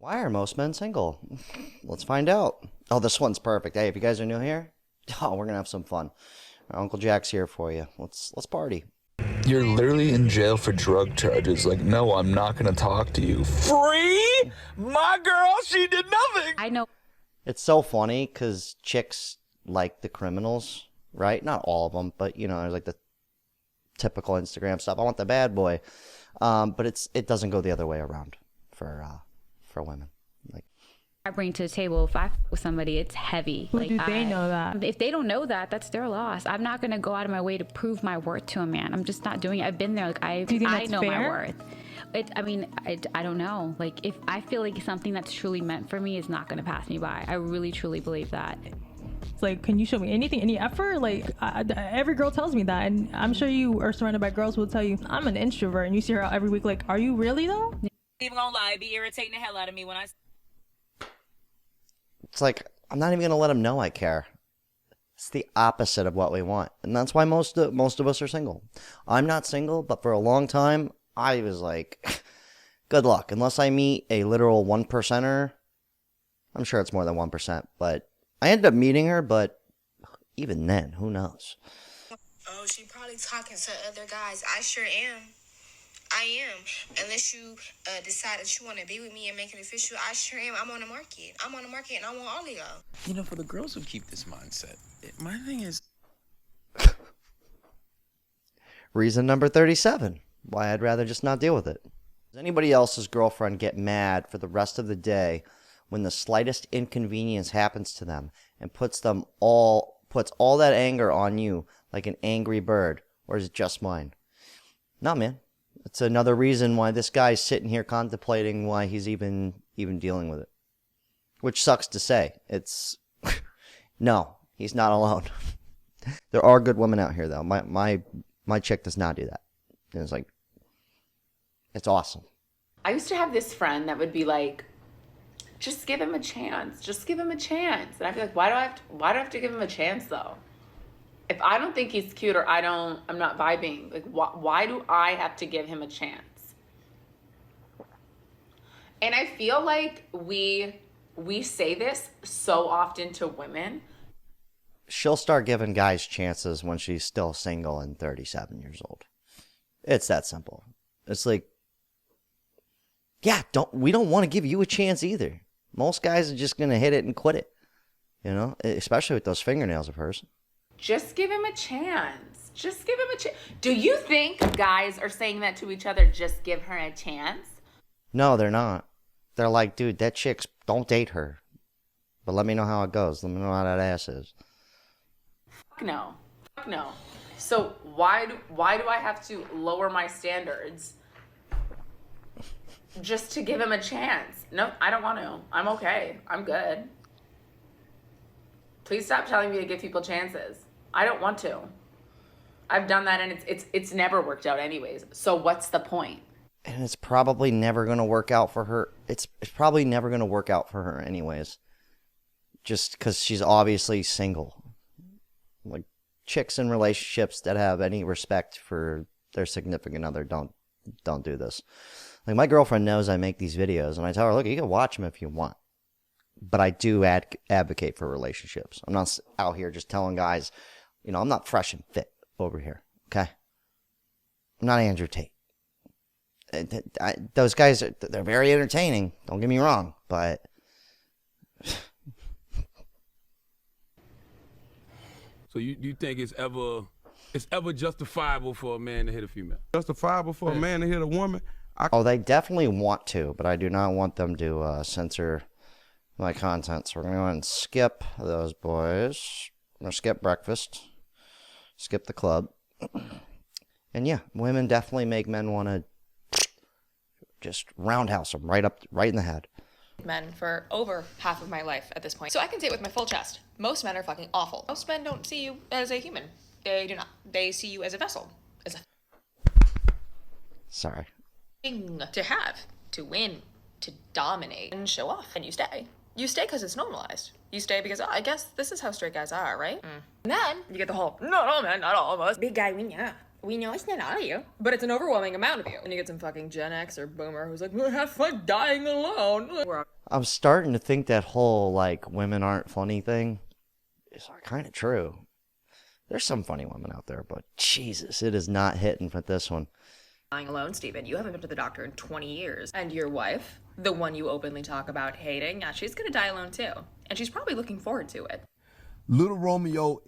Why are most men single? Let's find out. Oh, this one's perfect. Hey, if you guys are new here, oh, we're gonna have some fun. Our Uncle Jack's here for you. Let's party. You're literally in jail for drug charges. Like, no, I'm not gonna talk to you. Free? My girl, she did nothing. I know. It's so funny because chicks like the criminals, right? Not all of them, but you know, there's like the typical Instagram stuff. I want the bad boy, but it doesn't go the other way around for women. Like, I bring to the table, if I with somebody, it's heavy. Who do they know that? If they don't know that, that's their loss. I'm not gonna go out of my way to prove my worth to a man. I'm just not doing it. I've been there. Like Do you think I that's know my fair? worth. I don't know. Like if I feel like something that's truly meant for me is not gonna pass me by. I really truly believe that. It's like, can you show me anything, any effort? Like, every girl tells me that, and I'm sure you are surrounded by girls who will tell you, I'm an introvert, and you see her out every week. Like, are you really though? Even gonna lie, it'd be irritating the hell out of me when I. it's like I'm not even gonna let them know I care. It's the opposite of what we want, and that's why most of us are single. I'm not single, but for a long time I was like, good luck. Unless I meet a literal 1%er, I'm sure it's more than 1%, but I ended up meeting her, but even then, who knows? Oh, she probably talking to other guys. I sure am. I am. Unless you decide that you want to be with me and make it official, I sure am. I'm on the market. I'm on the market, and I want all of y'all. You know, for the girls who keep this mindset, my thing is... Reason number 37, why I'd rather just not deal with it. Does anybody else's girlfriend get mad for the rest of the day when the slightest inconvenience happens to them and puts all that anger on you like an angry bird, or is it just mine? No, man. It's another reason why this guy's sitting here contemplating why he's even dealing with it. Which sucks to say. It's no, he's not alone. There are good women out here though. My chick does not do that. And it's like, it's awesome. I used to have this friend that would be like, just give him a chance. Just give him a chance. And I'd be like, why do I have to give him a chance though? If I don't think he's cute or I'm not vibing, like why do I have to give him a chance? And I feel like we say this so often to women. She'll start giving guys chances when she's still single and 37 years old. It's that simple. It's like, yeah, we don't want to give you a chance either. Most guys are just going to hit it and quit it. You know, especially with those fingernails of hers. Just give him a chance. Just give him a chance. Do you think guys are saying that to each other, just give her a chance? No, they're not. They're like, dude, that chick's, don't date her. But let me know how it goes. Let me know how that ass is. Fuck no. Fuck no. So why do I have to lower my standards just to give him a chance? No, I don't want to. I'm okay. I'm good. Please stop telling me to give people chances. I don't want to. I've done that and it's never worked out anyways. So what's the point? And it's probably never going to work out for her. It's probably never going to work out for her anyways. Just because she's obviously single. Like, chicks in relationships that have any respect for their significant other don't do this. Like, my girlfriend knows I make these videos, and I tell her, look, you can watch them if you want. But I do advocate for relationships. I'm not out here just telling guys, you know, I'm not fresh and fit over here, okay? I'm not Andrew Tate. Those guys, they're very entertaining, don't get me wrong, but... So you think it's ever justifiable for a man to hit a female? Justifiable for a man to hit a woman? Oh, they definitely want to, but I do not want them to censor my content. So we're going to go ahead and skip those boys. We're going to skip breakfast. Skip the club. And yeah, women definitely make men want to just roundhouse them right in the head. Men for over half of my life at this point. So I can say it with my full chest. Most men are fucking awful. Most men don't see you as a human. They do not. They see you as a vessel. As a Sorry. thing to have, to win, to dominate, and show off. And you stay. You stay because it's normalized. You stay because, oh, I guess this is how straight guys are, right? And then you get the whole, not all men, not all of us. Big guy win, yeah. We know it's not all of you, but it's an overwhelming amount of you. And you get some fucking Gen X or boomer who's like, well, have fun dying alone. I'm starting to think that whole, like, women aren't funny thing is kind of true. There's some funny women out there, but Jesus, it is not hitting for this one. Dying alone, Stephen. You haven't been to the doctor in 20 years. And your wife, the one you openly talk about hating, yeah, she's gonna die alone too. And she's probably looking forward to it. Little Romeo.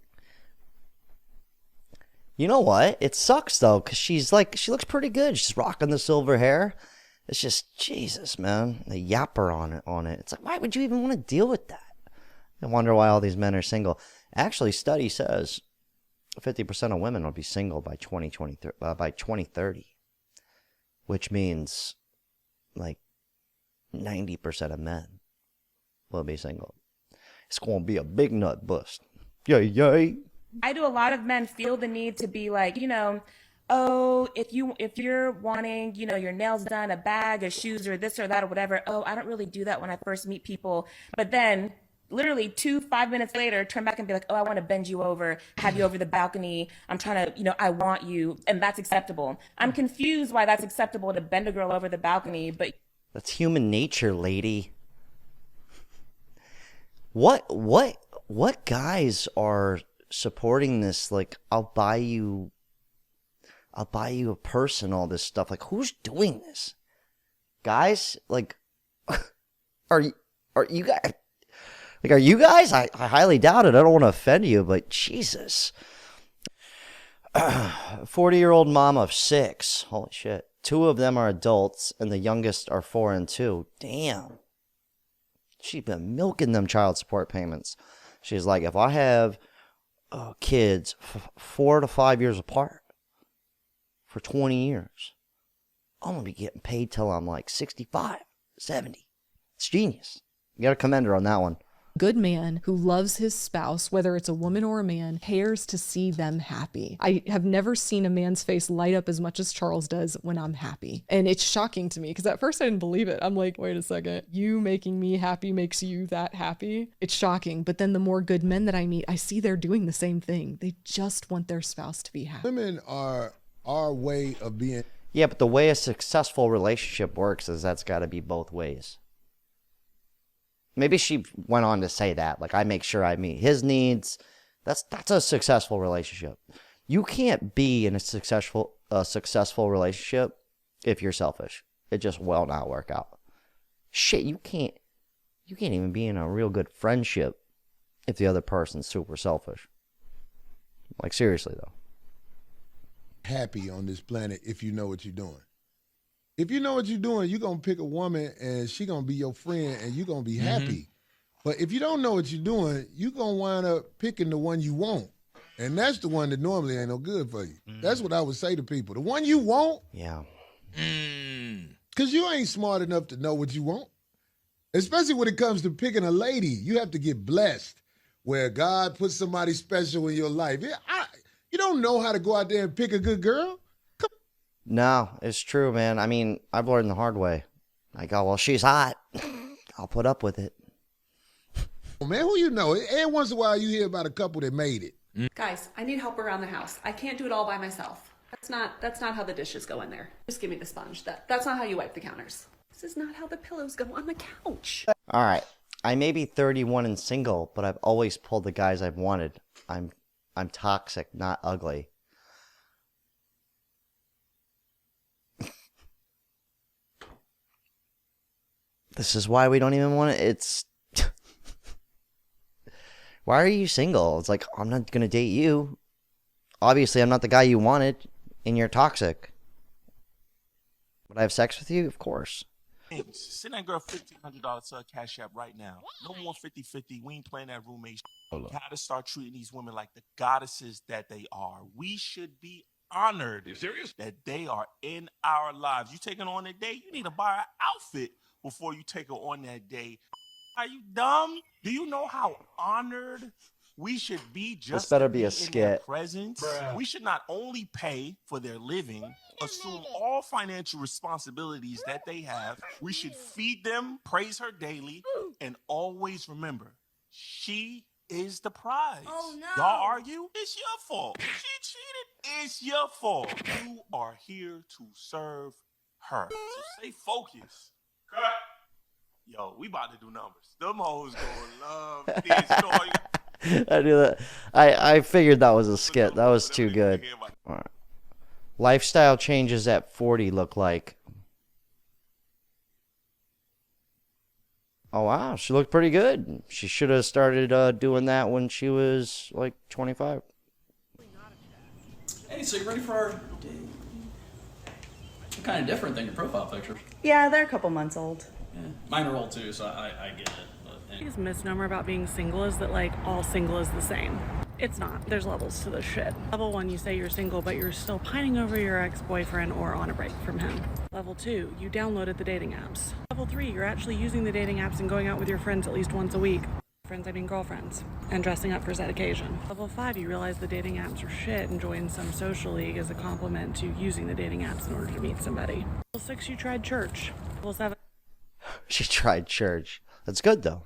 You know what? It sucks, though, because she looks pretty good. She's rocking the silver hair. It's just, Jesus, man. The yapper on it. It's like, why would you even want to deal with that? I wonder why all these men are single. Actually, study says 50% of women will be single by 2030, which means like 90% of men will be single. It's going to be a big nut bust. Yay, yay. I do a lot of men feel the need to be like, oh, if you're wanting, your nails done, a bag, a shoes, or this or that or whatever, oh, I don't really do that when I first meet people. But then literally 5 minutes later, turn back and be like, oh, I want to bend you over, have you over the balcony. I'm trying to, I want you. And that's acceptable. I'm confused why that's acceptable to bend a girl over the balcony, but that's human nature, lady. What guys are supporting this? Like, I'll buy you a purse and all this stuff. Like, who's doing this? Guys, like, are you guys? Like, are you guys? I highly doubt it. I don't want to offend you, but Jesus. 40-year-old mom of 6. Holy shit. 2 of them are adults, and the youngest are 4 and 2. Damn. She's been milking them child support payments. She's like, if I have kids 4 to 5 years apart for 20 years, I'm going to be getting paid till I'm like 65, 70. It's genius. You got to commend her on that one. Good man who loves his spouse, whether it's a woman or a man, cares to see them happy. I have never seen a man's face light up as much as Charles does when I'm happy. And it's shocking to me because at first I didn't believe it. I'm like, wait a second, you making me happy makes you that happy? It's shocking. But then the more good men that I meet, I see they're doing the same thing. They just want their spouse to be happy. Women are our way of being. Yeah, but the way a successful relationship works is that's got to be both ways. Maybe she went on to say that, like, I make sure I meet his needs. That's a successful relationship. You can't be in a successful relationship if you're selfish. It just will not work out. Shit, you can't even be in a real good friendship if the other person's super selfish. Like, seriously though. Happy on this planet if you know what you're doing. If you know what you're doing, you're going to pick a woman and she going to be your friend and you're going to be happy. But if you don't know what you're doing, you're going to wind up picking the one you want. And that's the one that normally ain't no good for you. That's what I would say to people. The one you want. Yeah. Because you ain't smart enough to know what you want. Especially when it comes to picking a lady. You have to get blessed where God puts somebody special in your life. You don't know how to go out there and pick a good girl. No, it's true, man. I mean, I've learned the hard way. I go, well, she's hot. I'll put up with it. Man, who you know? Every once in a while you hear about a couple that made it. Guys, I need help around the house. I can't do it all by myself. That's not how the dishes go in there. Just give me the sponge. That's not how you wipe the counters. This is not how the pillows go on the couch. All right. I may be 31 and single, but I've always pulled the guys I've wanted. I'm toxic, not ugly. This is why we don't even want to. It's. Why are you single? It's like, I'm not going to date you. Obviously, I'm not the guy you wanted, and you're toxic. Would I have sex with you? Of course. Send that girl $1,500 to her Cash App right now. No more 50-50. We ain't playing that roommate. Gotta start treating these women like the goddesses that they are. We should be honored. You serious? That they are in our lives. You taking on a date, you need to buy an outfit before you take her on that day. Are you dumb? Do you know how honored we should be just this better be a in skit. their presence? Bruh. We should not only pay for their living, assume all financial responsibilities that they have. We should feed them, praise her daily, and always remember, she is the prize. Oh, no. Y'all argue? It's your fault. She cheated. It's your fault. You are here to serve her. So stay focused. Cut. Yo, we about to do numbers. Them hoes gonna love this. You know, all you I knew that. I figured that was a skit. That was too good. All right. Lifestyle changes at 40 look like. Oh, wow. She looked pretty good. She should have started doing that when she was like 25. Hey, so you ready for our date? They're kind of different than your profile pictures. Yeah, they're a couple months old. Yeah. Mine are old too, so I get it. But The biggest misnomer about being single is that like all single is the same. It's not. There's levels to this shit. Level 1, you say you're single, but you're still pining over your ex-boyfriend or on a break from him. Level 2, you downloaded the dating apps. Level 3, you're actually using the dating apps and going out with your friends at least once a week. Friends, I mean girlfriends. And dressing up for said occasion. Level 5, you realize the dating apps are shit and join some social league as a compliment to using the dating apps in order to meet somebody. Level 6, you tried church. Level 7... She tried church. That's good, though.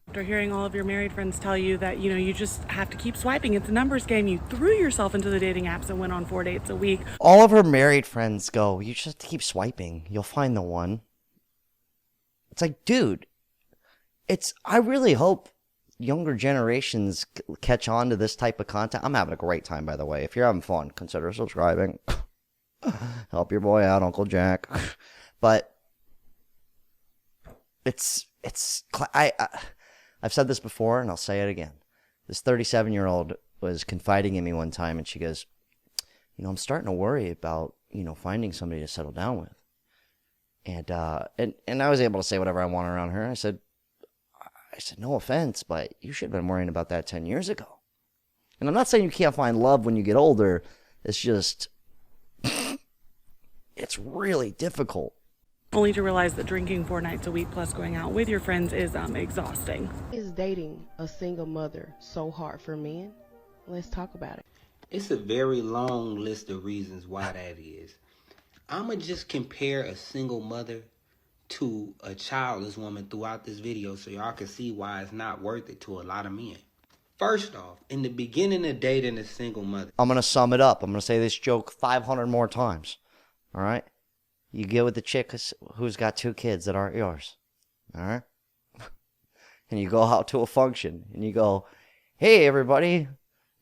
After hearing all of your married friends tell you that, you know, you just have to keep swiping, it's a numbers game, you threw yourself into the dating apps and went on 4 dates a week. All of her married friends go, you just have to keep swiping. You'll find the one. It's like, dude, I really hope younger generations catch on to this type of content. I'm having a great time, by the way. If you're having fun, consider subscribing. Help your boy out, Uncle Jack. But I've said this before, and I'll say it again. This 37-year-old was confiding in me one time, and she goes, you know, I'm starting to worry about, you know, finding somebody to settle down with. And I was able to say whatever I want around her. I said, no offense, but you should have been worrying about that 10 years ago. And I'm not saying you can't find love when you get older. It's just, it's really difficult. Only to realize that drinking 4 nights a week plus going out with your friends is exhausting. Is dating a single mother so hard for men? Let's talk about it. It's a very long list of reasons why that is. I'ma just compare a single mother to a childless woman throughout this video so y'all can see why it's not worth it to a lot of men. First off, in the beginning of dating a single mother. I'm going to sum it up. I'm going to say this joke 500 more times. All right? You get with the chick who's got 2 kids that aren't yours. All right? And you go out to a function and you go, hey, everybody,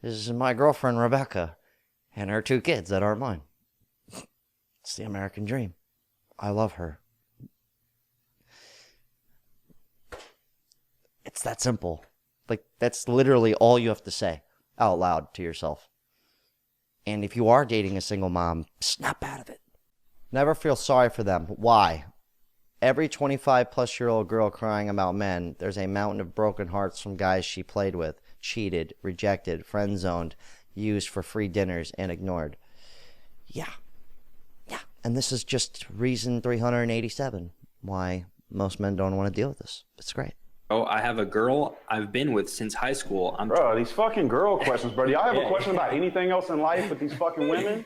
this is my girlfriend, Rebecca, and her 2 kids that aren't mine. It's the American dream. I love her. It's that simple. Like, that's literally all you have to say out loud to yourself. And if you are dating a single mom, snap out of it. Never feel sorry for them. Why? Every 25-plus-year-old girl crying about men, there's a mountain of broken hearts from guys she played with, cheated, rejected, friend-zoned, used for free dinners, and ignored. Yeah. And this is just reason 387 why most men don't want to deal with this. It's great. Oh, I have a girl I've been with since high school. Bro, these fucking girl questions, bro. Do y'all have a question about anything else in life with these fucking women?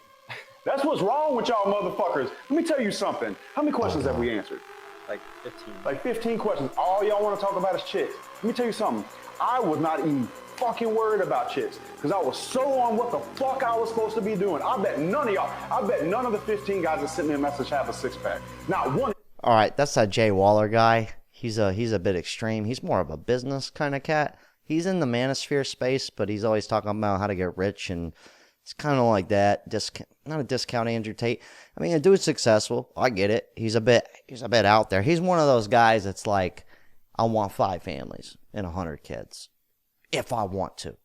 That's what's wrong with y'all motherfuckers. Let me tell you something. How many questions have we answered? Like 15. Like 15 questions. All y'all want to talk about is chicks. Let me tell you something. I was not even fucking worried about chicks because I was so on what the fuck I was supposed to be doing. I bet none of the 15 guys that sent me a message have a 6-pack. Not one. All right, that's that Jay Waller guy. He's a bit extreme. He's more of a business kind of cat. He's in the manosphere space, but he's always talking about how to get rich, and it's kind of like that. Not a discount Andrew Tate. I mean, the dude's successful. I get it. He's a bit out there. He's one of those guys that's like, I want 5 families and 100 kids if I want to.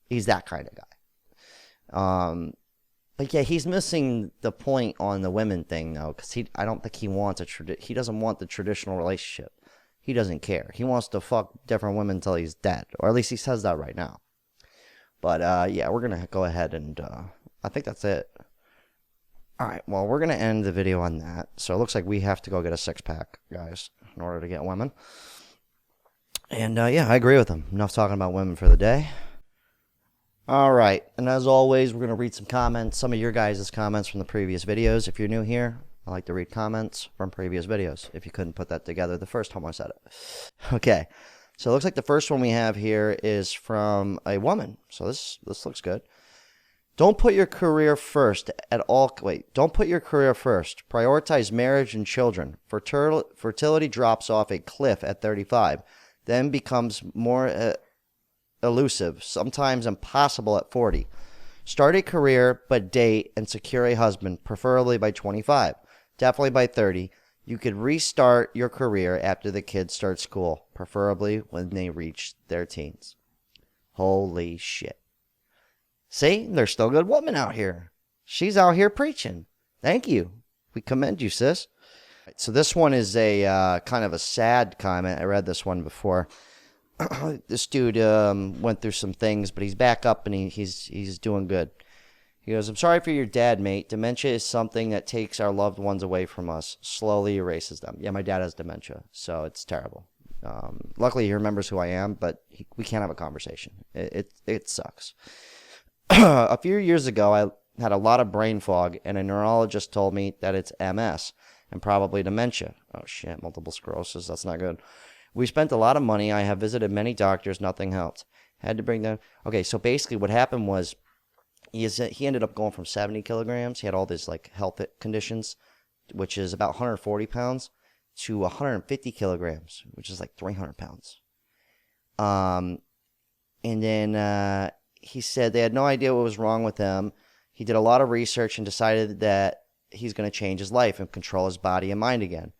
He's that kind of guy. But yeah, he's missing the point on the women thing though, because I don't think he wants he doesn't want the traditional relationship. He doesn't care. He wants to fuck different women until he's dead, or at least he says that right now. But yeah, we're gonna go ahead and I think that's it. All right, well, we're gonna end the video on that. So it looks like we have to go get a 6-pack, guys, in order to get women. And yeah, I agree with him. Enough talking about women for the day. All right, and as always, we're going to read some comments, some of your guys' comments from the previous videos. If you're new here, I like to read comments from previous videos, if you couldn't put that together the first time I said it. Okay, So it looks like the first one we have here is from a woman. So this looks good. Don't put your career first at all. Wait, don't put your career first. Prioritize marriage and children. Fertility drops off a cliff at 35, then becomes more elusive, sometimes impossible at 40. Start a career, but date and secure a husband, preferably by 25. Definitely by 30. You could restart your career after the kids start school, preferably when they reach their teens. Holy shit. See, there's still good women out here. She's out here preaching. Thank you. We commend you, sis. So this one is a kind of a sad comment. I read this one before. This dude went through some things, but he's back up and he's doing good. He goes, I'm sorry for your dad, mate. Dementia is something that takes our loved ones away from us, slowly erases them. Yeah, my dad has dementia, so it's terrible. Luckily, he remembers who I am, but we can't have a conversation. It sucks. A few years ago, I had a lot of brain fog, and a neurologist told me that it's MS and probably dementia. Oh, shit, multiple sclerosis. That's not good. We spent a lot of money. I have visited many doctors. Nothing helped. Had to bring them. Okay, so basically what happened was he ended up going from 70 kilograms. He had all these like health conditions, which is about 140 pounds, to 150 kilograms, which is like 300 pounds. And then he said they had no idea what was wrong with him. He did a lot of research and decided that he's going to change his life and control his body and mind again.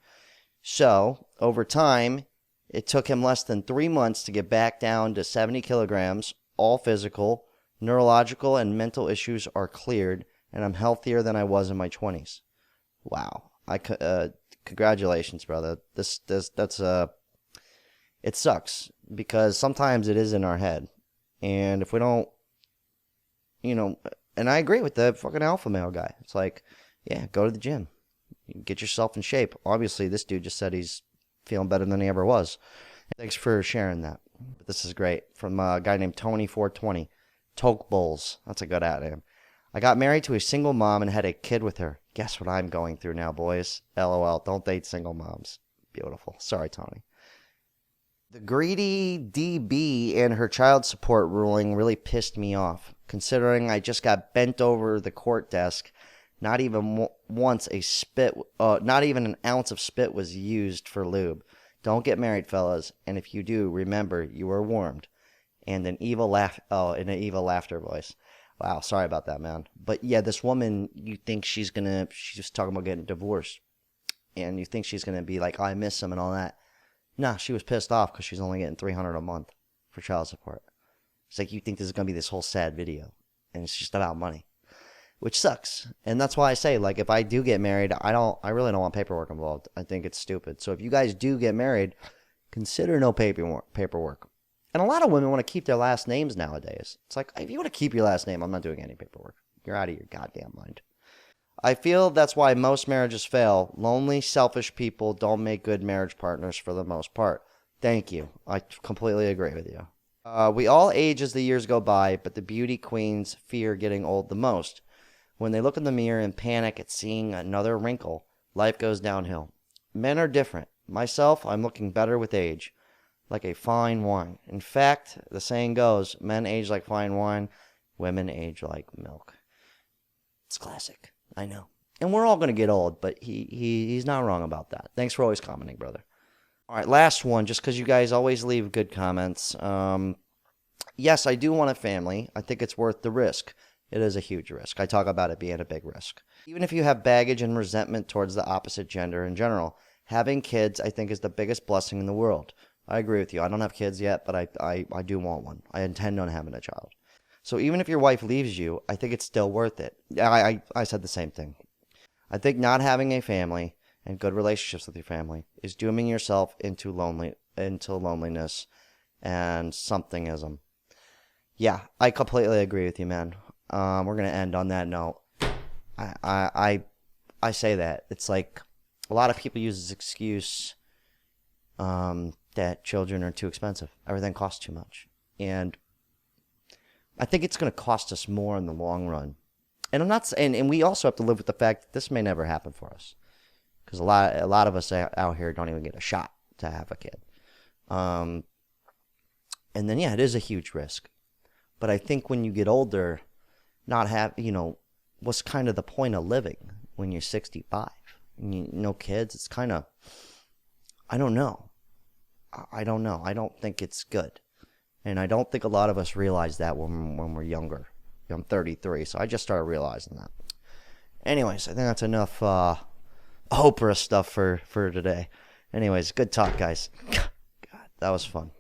So, over time, it took him less than 3 months to get back down to 70 kilograms, all physical, neurological, and mental issues are cleared, and I'm healthier than I was in my 20s. Wow. Congratulations, brother. It sucks, because sometimes it is in our head. And if we don't, and I agree with the fucking alpha male guy. It's like, yeah, go to the gym. Get yourself in shape. Obviously, this dude just said he's feeling better than he ever was. Thanks for sharing that. This is great. From a guy named Tony420. Toke Bowls. That's a good ad name. I got married to a single mom and had a kid with her. Guess what I'm going through now, boys? LOL. Don't date single moms. Beautiful. Sorry, Tony. The greedy DB and her child support ruling really pissed me off, considering I just got bent over the court desk. Not even not even an ounce of spit was used for lube. Don't get married, fellas, and if you do, remember you were warned. And an evil laughter voice. Wow, sorry about that, man. But yeah, this woman, you think she's just talking about getting divorced, and you think she's gonna be like, oh, I miss him and all that. Nah, she was pissed off because she's only getting $300 a month for child support. It's like you think this is gonna be this whole sad video, and it's just about money, which sucks. And that's why I say, like, if I do get married, I really don't want paperwork involved. I think it's stupid. So if you guys do get married, consider no paperwork. And a lot of women want to keep their last names nowadays. It's like, if you want to keep your last name, I'm not doing any paperwork. You're out of your goddamn mind. I feel that's why most marriages fail. Lonely, selfish people don't make good marriage partners for the most part. Thank you. I completely agree with you. We all age as the years go by, but the beauty queens fear getting old the most. When they look in the mirror and panic at seeing another wrinkle, life goes downhill. Men are different. Myself, I'm looking better with age, like a fine wine. In fact, the saying goes, men age like fine wine, women age like milk. It's classic. I know. And we're all going to get old, but he's not wrong about that. Thanks for always commenting, brother. All right, last one, just because you guys always leave good comments. Yes, I do want a family. I think it's worth the risk. It is a huge risk. I talk about it being a big risk. Even if you have baggage and resentment towards the opposite gender in general, having kids, I think, is the biggest blessing in the world. I agree with you. I don't have kids yet, but I do want one. I intend on having a child. So even if your wife leaves you, I think it's still worth it. I said the same thing. I think not having a family and good relationships with your family is dooming yourself into loneliness and somethingism. Yeah, I completely agree with you, man. We're going to end on that note. I say that. It's like a lot of people use this excuse that children are too expensive. Everything costs too much. And I think it's going to cost us more in the long run. And I'm not saying, and we also have to live with the fact that this may never happen for us, because a lot of us out here don't even get a shot to have a kid. And then, yeah, it is a huge risk. But I think when you get older, not have, what's kind of the point of living when you're 65? And no kids, it's kind of, I don't know. I don't know. I don't think it's good. And I don't think a lot of us realize that when we're younger. I'm 33, so I just started realizing that. Anyways, I think that's enough Oprah stuff for today. Anyways, good talk, guys. God, that was fun.